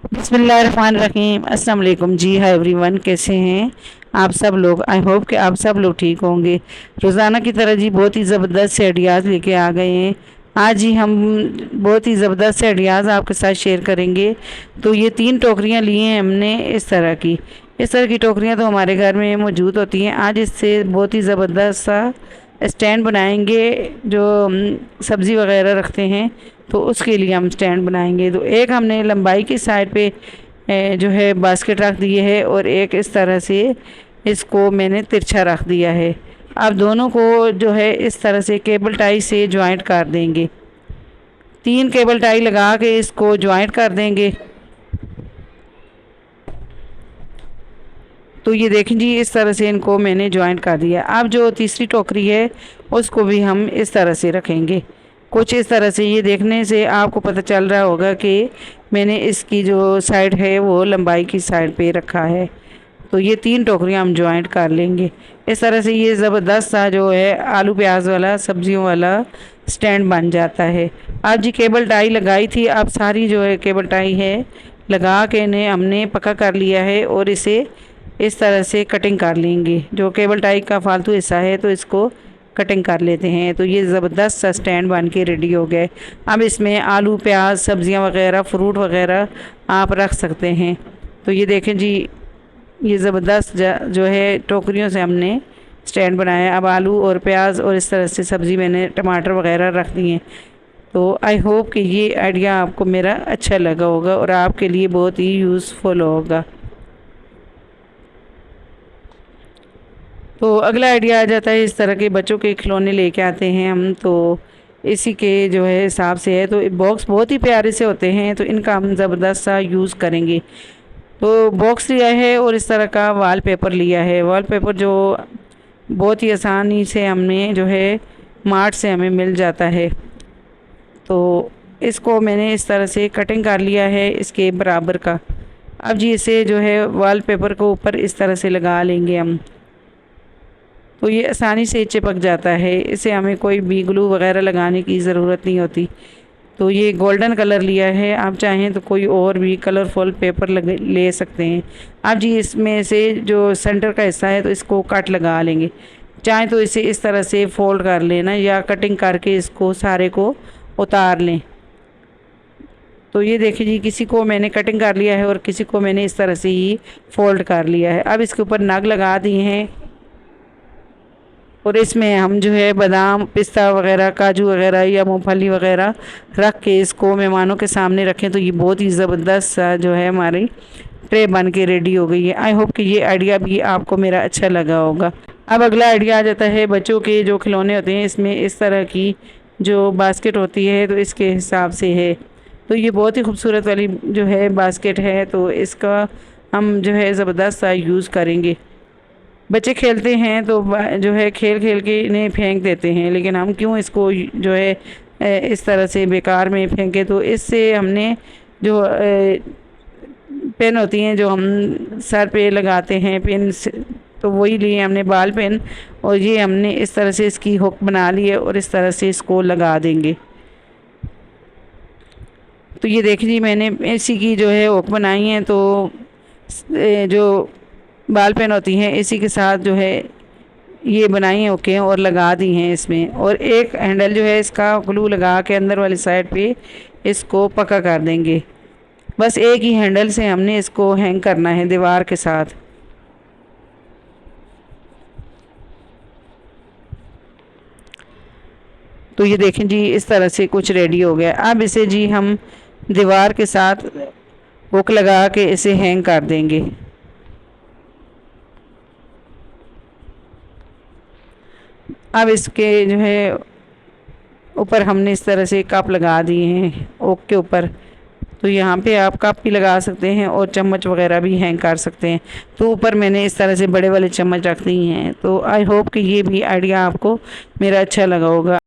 बिस्मिल्लाहिर्रहमानिर्रहीम। अस्सलाम वालेकुम जी। हाय एवरीवन, कैसे हैं आप सब लोग। आई होप कि आप सब लोग ठीक होंगे। रोज़ाना की तरह जी बहुत ही ज़बरदस्त से आइडियाज़ लेके आ गए हैं। आज ही हम बहुत ही ज़बरदस्त से आइडियाज़ आपके साथ शेयर करेंगे। तो ये 3 टोकरियाँ ली हैं हमने इस तरह की टोकरियाँ तो हमारे घर में मौजूद होती हैं। आज इससे बहुत ही ज़बरदस्त सा स्टैंड बनाएंगे। जो हम सब्ज़ी वगैरह रखते हैं तो उसके लिए हम स्टैंड बनाएंगे। तो एक हमने लंबाई की साइड पे जो है बास्केट रख दिए है और एक इस तरह से इसको मैंने तिरछा रख दिया है। अब दोनों को जो है इस तरह से केबल टाई से ज्वाइंट कर देंगे। 3 केबल टाई लगा के इसको ज्वाइंट कर देंगे। तो ये देखें जी, इस तरह से इनको मैंने ज्वाइंट कर दिया। अब जो तीसरी टोकरी है उसको भी हम इस तरह से रखेंगे। कुछ इस तरह से, ये देखने से आपको पता चल रहा होगा कि मैंने इसकी जो साइड है वो लंबाई की साइड पे रखा है। तो ये 3 टोकरियां हम ज्वाइंट कर लेंगे। इस तरह से ये ज़बरदस्त सा जो है आलू प्याज वाला सब्जियों वाला स्टैंड बन जाता है। आज जी केबल टाई लगाई थी, अब सारी जो है केबल टाई है लगा के इन्हें हमने पक्का कर लिया है और इसे इस तरह से कटिंग कर लेंगे। जो केबल टाई का फालतू हिस्सा है तो इसको कटिंग कर लेते हैं। तो ये ज़बरदस्त सा स्टैंड बन के रेडी हो गए। अब इसमें आलू प्याज सब्जियां वगैरह फ्रूट वगैरह आप रख सकते हैं। तो ये देखें जी, ये ज़बरदस्त जो है टोकरियों से हमने स्टैंड बनाया। अब आलू और प्याज और इस तरह से सब्ज़ी मैंने टमाटर वगैरह रख दिए। तो आई होप कि ये आइडिया आपको मेरा अच्छा लगा होगा और आपके लिए बहुत ही यूज़फुल होगा। तो अगला आइडिया आ जाता है, इस तरह के बच्चों के खिलौने लेके आते हैं हम। तो इसी के जो है हिसाब से है। तो बॉक्स बहुत ही प्यारे से होते हैं, तो इनका हम ज़बरदस्त सा यूज़ करेंगे। तो बॉक्स लिया है और इस तरह का वॉलपेपर लिया है। वॉलपेपर जो बहुत ही आसानी से हमने जो है मार्ट से हमें मिल जाता है। तो इसको मैंने इस तरह से कटिंग कर लिया है इसके बराबर का। अब जी इसे जो है वॉलपेपर को ऊपर इस तरह से लगा लेंगे हम। तो ये आसानी से चिपक जाता है, इसे हमें कोई भी ग्लू वगैरह लगाने की ज़रूरत नहीं होती। तो ये गोल्डन कलर लिया है, आप चाहें तो कोई और भी कलरफुल पेपर ले सकते हैं। अब जी इसमें से जो सेंटर का हिस्सा है तो इसको कट लगा लेंगे। चाहें तो इसे इस तरह से फोल्ड कर लेना या कटिंग करके इसको सारे को उतार लें। तो ये देखिए जी, किसी को मैंने कटिंग कर लिया है और किसी को मैंने इस तरह से ही फोल्ड कर लिया है। अब इसके ऊपर नग लगा दिए हैं और इसमें हम जो है बादाम पिस्ता वगैरह काजू वगैरह या मूंगफली वगैरह रख के इसको मेहमानों के सामने रखें। तो ये बहुत ही ज़बरदस्त सा जो है हमारी ट्रे बन के रेडी हो गई है। आई होप कि ये आइडिया भी आपको मेरा अच्छा लगा होगा। अब अगला आइडिया आ जाता है बच्चों के जो खिलौने होते हैं, इसमें इस तरह की जो बास्केट होती है तो इसके हिसाब से है। तो ये बहुत ही खूबसूरत वाली जो है बास्केट है, तो इसका हम जो है ज़बरदस्त सा यूज़ करेंगे। बच्चे खेलते हैं तो जो है खेल खेल के इन्हें फेंक देते हैं, लेकिन हम क्यों इसको जो है इस तरह से बेकार में फेंके। तो इससे हमने जो पेन होती हैं जो हम सर पे लगाते हैं पेन से, तो वही लिए हमने बाल पेन। और ये हमने इस तरह से इसकी हुक बना ली है और इस तरह से इसको लगा देंगे। तो ये देख लीजिए, मैंने इसी की जो है हुक बनाई है। तो जो बाल पेन होती हैं इसी के साथ जो है ये बनाई हैं ओके और लगा दी हैं इसमें। और एक हैंडल जो है इसका ग्लू लगा के अंदर वाली साइड पे इसको पक्का कर देंगे। बस एक ही हैंडल से हमने इसको हैंग करना है दीवार के साथ। तो ये देखें जी, इस तरह से कुछ रेडी हो गया। अब इसे जी हम दीवार के साथ हुक लगा के इसे हैंग कर देंगे। अब इसके जो है ऊपर हमने इस तरह से कप लगा दिए हैं ओक के ऊपर। तो यहाँ पे आप कप भी लगा सकते हैं और चम्मच वगैरह भी हैंग कर सकते हैं। तो ऊपर मैंने इस तरह से बड़े वाले चम्मच रख दिए हैं। तो आई होप कि ये भी आइडिया आपको मेरा अच्छा लगा होगा।